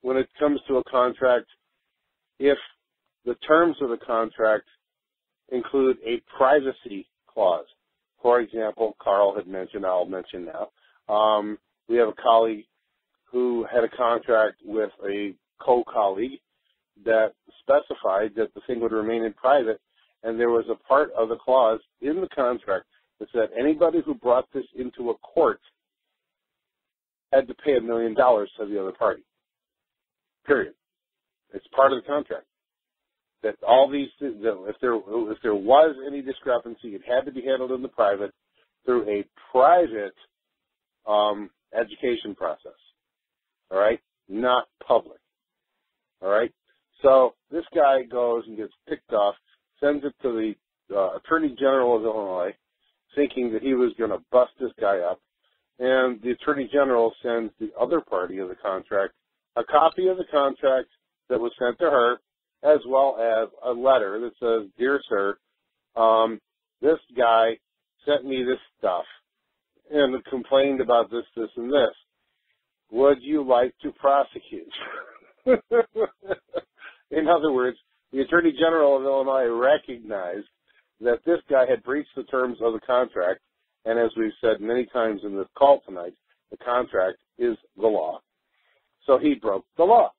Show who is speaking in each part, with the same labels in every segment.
Speaker 1: when it comes to a contract, if the terms of the contract include a privacy clause. For example, Karl had mentioned, I'll mention now, we have a colleague who had a contract with a co-colleague that specified that the thing would remain in private, and there was a part of the clause in the contract that said anybody who brought this into a court had to pay $1 million to the other party. Period. It's part of the contract. That all these, that if there was any discrepancy, it had to be handled in the private through a private education process. All right, not public. All right. So this guy goes and gets picked off, sends it to the Attorney General of Illinois, thinking that he was going to bust this guy up, and the Attorney General sends the other party of the contract a copy of the contract that was sent to her, as well as a letter that says, "Dear sir, this guy sent me this stuff and complained about this, this, and this. Would you like to prosecute?" In other words, the Attorney General of Illinois recognized that this guy had breached the terms of the contract, and as we've said many times in this call tonight, the contract is the law. So he broke the law.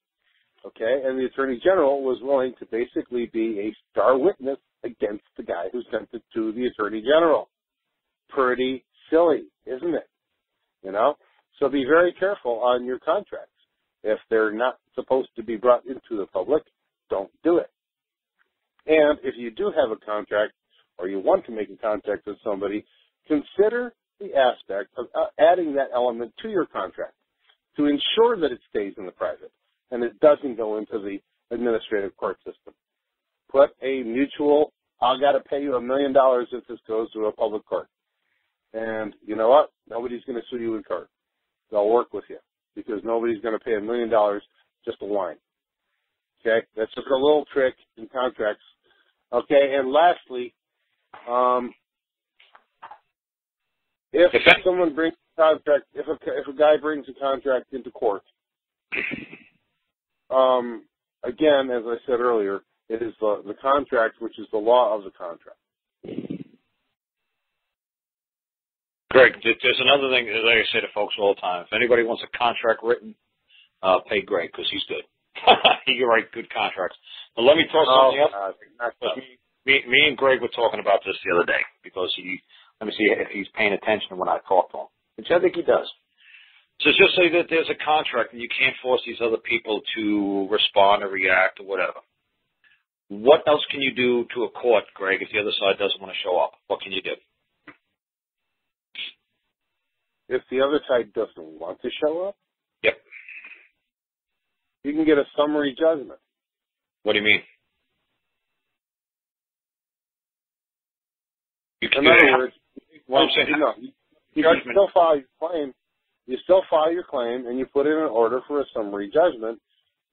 Speaker 1: Okay, and the Attorney General was willing to basically be a star witness against the guy who sent it to the Attorney General. Pretty silly, isn't it? You know? So be very careful on your contracts. If they're not supposed to be brought into the public, don't do it. And if you do have a contract or you want to make a contract with somebody, consider the aspect of adding that element to your contract to ensure that it stays in the private and it doesn't go into the administrative court system. Put a mutual, I've got to pay you $1 million if this goes to a public court. And you know what? Nobody's going to sue you in court. They'll work with you because nobody's going to pay $1 million just to whine. Okay? That's just a little trick in contracts. Okay, and lastly, if someone brings a contract, if a guy brings a contract into court, again, as I said earlier, it is the contract which is the law of the contract.
Speaker 2: Greg, there's another thing that I say to folks all the time. If anybody wants a contract written, pay Greg because he's good. He can write good contracts. But let me throw something else. Me and Greg were talking about this the other day because let me see if he's paying attention when I talk to him, which I think he does. So just say that there's a contract and you can't force these other people to respond or react or whatever. What else can you do to a court, Greg, if the other side doesn't want to show up? What can you do?
Speaker 1: If the other side doesn't want to show up?
Speaker 2: Yep.
Speaker 1: You can get a summary judgment.
Speaker 2: What do you mean?
Speaker 1: In other words, you still file your claim. You still file your claim, and you put in an order for a summary judgment.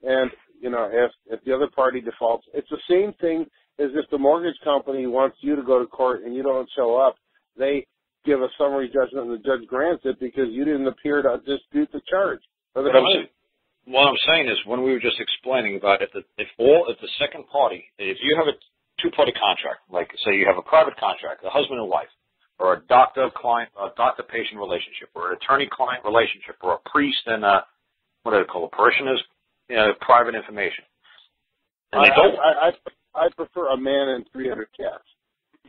Speaker 1: And you know, if the other party defaults, it's the same thing as if the mortgage company wants you to go to court and you don't show up. They give a summary judgment, and the judge grants it because you didn't appear to dispute the charge.
Speaker 2: What I'm saying is, when we were just explaining about if the second party, if you have a two-party contract, like say you have a private contract, a husband and wife, or a doctor-patient relationship, or an attorney-client relationship, or a priest and what do they call it, parishioners, private information. And
Speaker 1: I prefer a man and 300 cats.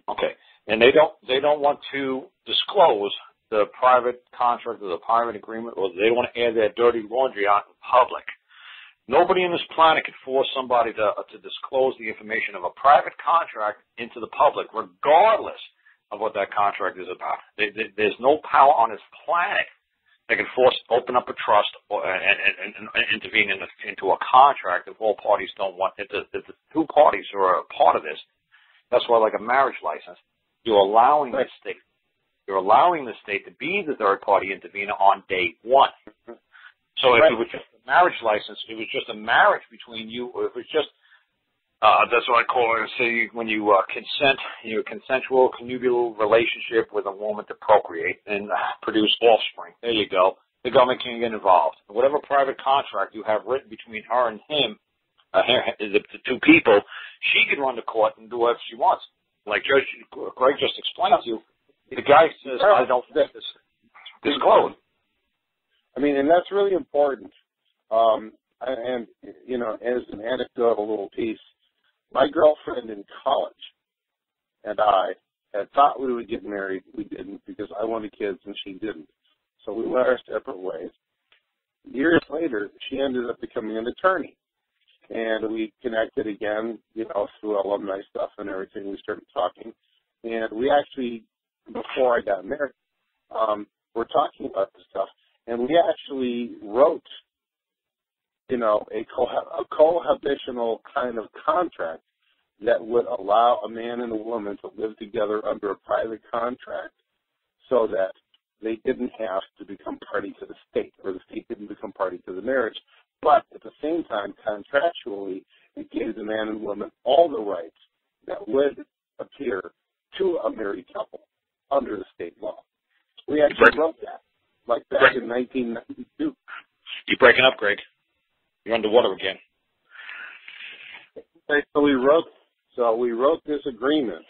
Speaker 2: Okay, and they don't want to disclose the private contract or the private agreement, or they don't want to air their dirty laundry out in public. Nobody on this planet can force somebody to disclose the information of a private contract into the public, regardless of what that contract is about. There's no power on this planet that can open up a trust and intervene into a contract if all parties don't want it. If the two parties are a part of this, that's why, like a marriage license, you're allowing the state to be the third party intervener on day one. So if it was just a marriage license, it was just a marriage between you, or if it was just, that's what I call it, say when you consent, a consensual connubial relationship with a woman to procreate and produce offspring. There you go. the government can't get involved. Whatever private contract you have written between her and him, the two people, she can run the court and do whatever she wants. Like Judge Greg just explained to you, the guy says, I don't think this is closed.
Speaker 1: I mean, and that's really important. And, you know, as an anecdotal little piece, my girlfriend in college and I had thought we would get married. We didn't because I wanted kids and she didn't. So we went our separate ways. Years later, she ended up becoming an attorney. And we connected again, you know, through alumni stuff and everything. We started talking. And we actually, before I got married, we're talking about this stuff. And we actually wrote, you know, a cohabitational kind of contract that would allow a man and a woman to live together under a private contract so that they didn't have to become party to the state, or the state didn't become party to the marriage. But at the same time, contractually, it gave the man and woman all the rights that would appear to a married couple under the state law. We actually wrote that, like back in 1992.
Speaker 2: You're breaking up, Greg. You're underwater again.
Speaker 1: So we wrote this agreement,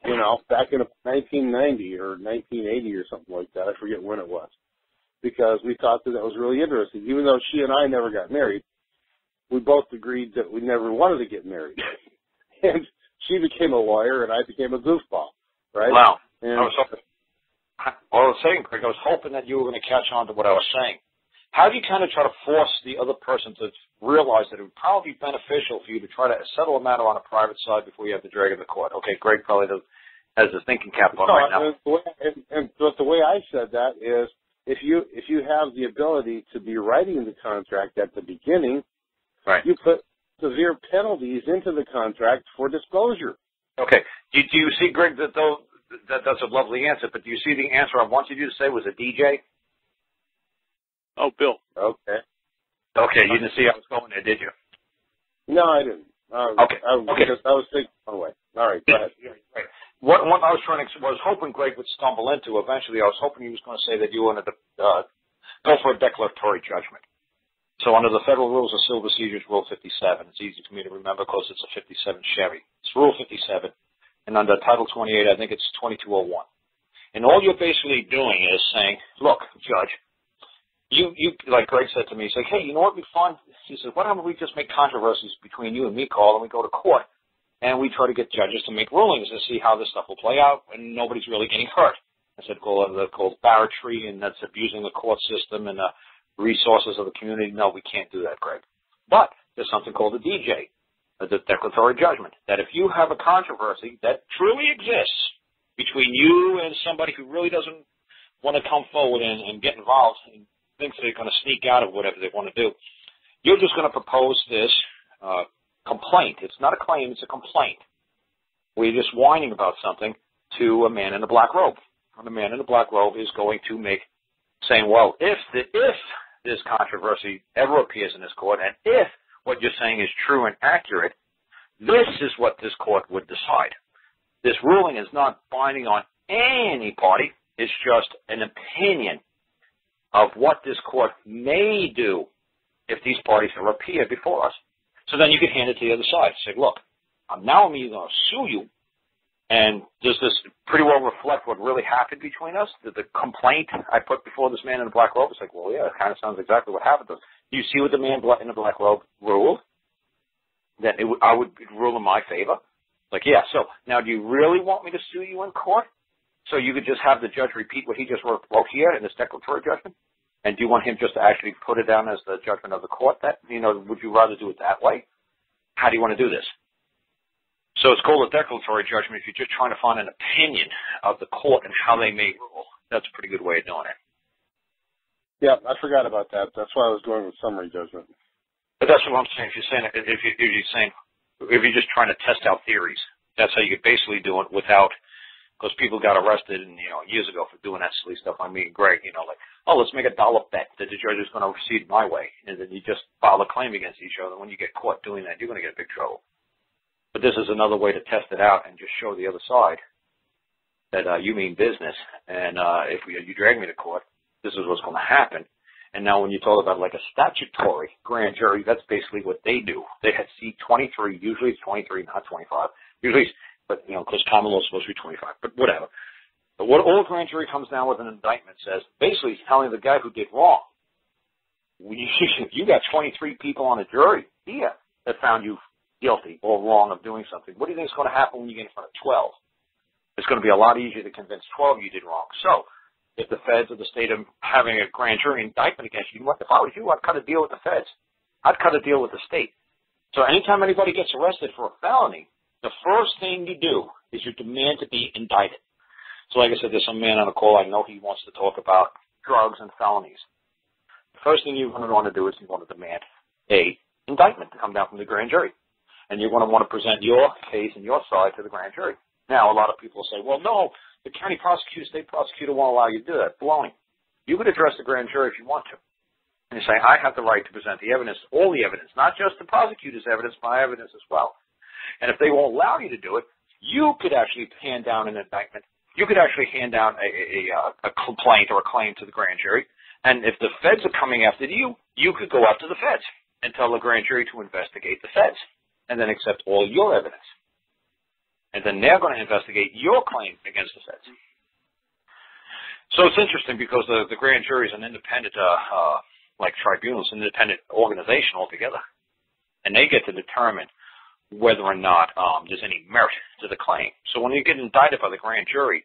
Speaker 1: you know, back in 1990 or 1980 or something like that. I forget when it was, because we thought that was really interesting. Even though she and I never got married, we both agreed that we never wanted to get married. And she became a lawyer and I became a goofball, right?
Speaker 2: Wow.
Speaker 1: And
Speaker 2: I was saying, Greg, I was hoping that you were going to catch on to what I was saying. How do you kind of try to force the other person to realize that it would probably be beneficial for you to try to settle a matter on a private side before you have to drag it to court? Okay, Greg probably has his thinking cap on right now.
Speaker 1: But the way I said that is, if you have the ability to be writing the contract at the beginning,
Speaker 2: right,
Speaker 1: you put severe penalties into the contract for disclosure.
Speaker 2: Okay. Do you see, Greg, that's a lovely answer, but do you see the answer I wanted you to say was a DJ?
Speaker 3: Oh, Bill.
Speaker 1: Okay.
Speaker 2: Okay, you didn't see I was going there, did you?
Speaker 1: No, I didn't.
Speaker 2: Okay.
Speaker 1: Because I was thinking, oh, wait. All right, go ahead.
Speaker 2: Right. What I was hoping Greg would stumble into eventually, I was hoping he was going to say that you wanted to go for a declaratory judgment. So under the Federal Rules of Civil Procedures, Rule 57, it's easy for me to remember because it's a 57 Chevy. It's Rule 57. And under Title 28, I think it's 2201. And all you're basically doing is saying, look, Judge, you like Greg said to me, he's like, hey, you know what would be fun? He said, what if we just make controversies between you and me, Carl, and we go to court and we try to get judges to make rulings and see how this stuff will play out and nobody's really getting hurt. I said, called barratry, and that's abusing the court system and the resources of the community. No, we can't do that, Greg. But there's something called a DJ, the declaratory judgment, that if you have a controversy that truly exists between you and somebody who really doesn't want to come forward and get involved and thinks they're going to sneak out of whatever they want to do, you're just going to propose this complaint. It's not a claim, it's a complaint. Where you're just whining about something to a man in a black robe. And the man in the black robe is going to saying, well, if this controversy ever appears in this court, and if what you're saying is true and accurate, this is what this court would decide. This ruling is not binding on any party. It's just an opinion of what this court may do if these parties ever appear before us. So then you can hand it to the other side. Say, look, now I'm either going to sue you, and does this pretty well reflect what really happened between us? The complaint I put before this man in the black robe, it's like, well, yeah, it kind of sounds exactly what happened to us. Do you see what the man in the black robe ruled? That I would rule in my favor? Like, yeah, so now do you really want me to sue you in court? So you could just have the judge repeat what he just wrote here in this declaratory judgment? And do you want him just to actually put it down as the judgment of the court? That, would you rather do it that way? How do you want to do this? So it's called a declaratory judgment if you're just trying to find an opinion of the court and how they may rule. That's a pretty good way of doing it.
Speaker 1: Yeah, I forgot about that. That's why I was going with summary judgment.
Speaker 2: But that's what I'm saying. If you're just trying to test out theories, that's how you could basically do it without. Because people got arrested years ago for doing that silly stuff on me and Greg, like, oh, let's make $1 bet that the judge is going to proceed my way. And then you just file a claim against each other. When you get caught doing that, you're going to get in big trouble. But this is another way to test it out and just show the other side that you mean business. And if you drag me to court, this is what's going to happen. And now when you talk about like a statutory grand jury, that's basically what they do. They have seat 23. Usually it's 23, not 25. Usually, but, you know, because common law is supposed to be 25, but whatever. But what all grand jury comes down with an indictment says, basically it's telling the guy who did wrong, you got 23 people on a jury here that found you guilty or wrong of doing something. What do you think is going to happen when you get in front of 12? It's going to be a lot easier to convince 12 you did wrong. So if the feds or the state are having a grand jury indictment against you, if I was you, I'd cut a deal with the feds. I'd cut a deal with the state. So anytime anybody gets arrested for a felony, the first thing you do is you demand to be indicted. So like I said, there's some man on the call. I know he wants to talk about drugs and felonies. The first thing you're going to want to do is you want to demand a indictment to come down from the grand jury. And you're going to want to present your case and your side to the grand jury. Now, a lot of people say, well, no, the county prosecutor, state prosecutor won't allow you to do that. Baloney. You could address the grand jury if you want to. And you say, I have the right to present the evidence, all the evidence, not just the prosecutor's evidence, my evidence as well. And if they won't allow you to do it, you could actually hand down an indictment. You could actually hand down a complaint or a claim to the grand jury. And if the feds are coming after you, you could go after the feds and tell the grand jury to investigate the feds and then accept all your evidence. And then they're going to investigate your claim against the feds. So it's interesting because the grand jury is an independent, like tribunals, an independent organization altogether. And they get to determine whether or not there's any merit to the claim. So when you get indicted by the grand jury,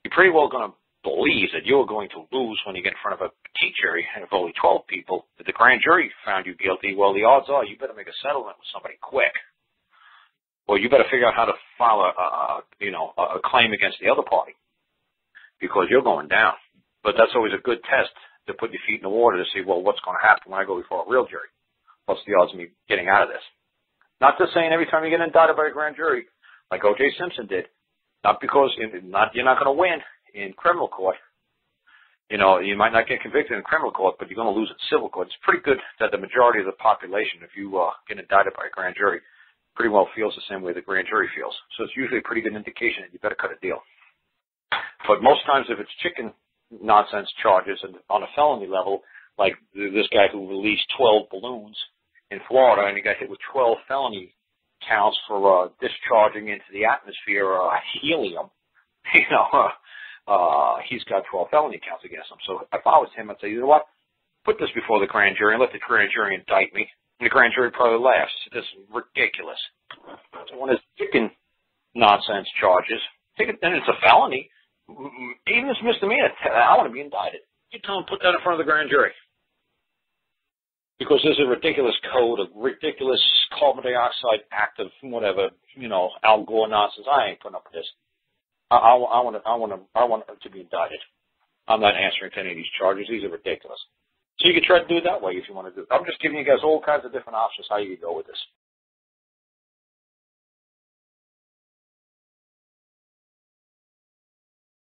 Speaker 2: you're pretty well going to believe that you're going to lose when you get in front of a petite jury of only 12 people. If the grand jury found you guilty, well, the odds are you better make a settlement with somebody quick. Or you better figure out how to file a claim against the other party because you're going down. But that's always a good test to put your feet in the water to see, well, what's going to happen when I go before a real jury? What's the odds of me getting out of this? Not just saying every time you get indicted by a grand jury, like O.J. Simpson did, not because you're not going to win in criminal court. You know, you might not get convicted in criminal court, but you're going to lose in civil court. It's pretty good that the majority of the population, if you get indicted by a grand jury, pretty well feels the same way the grand jury feels. So it's usually a pretty good indication that you better cut a deal. But most times if it's chicken nonsense charges and on a felony level, like this guy who released 12 balloons in Florida and he got hit with 12 felony counts for discharging into the atmosphere helium, he's got 12 felony counts against him. So if I was him, I'd say, you know what, put this before the grand jury and let the grand jury indict me. And the grand jury probably laughs. This is ridiculous. So when it's chicken nonsense charges, and it's a felony, even if it's misdemeanor, I want to be indicted. You tell them put that in front of the grand jury. Because there's a ridiculous code, a ridiculous carbon dioxide act of whatever, Al Gore nonsense. I ain't putting up with this. I want to be indicted. I'm not answering to any of these charges. These are ridiculous. So you can try to do it that way if you want to do it. I'm just giving you guys all kinds of different options how you can go with this.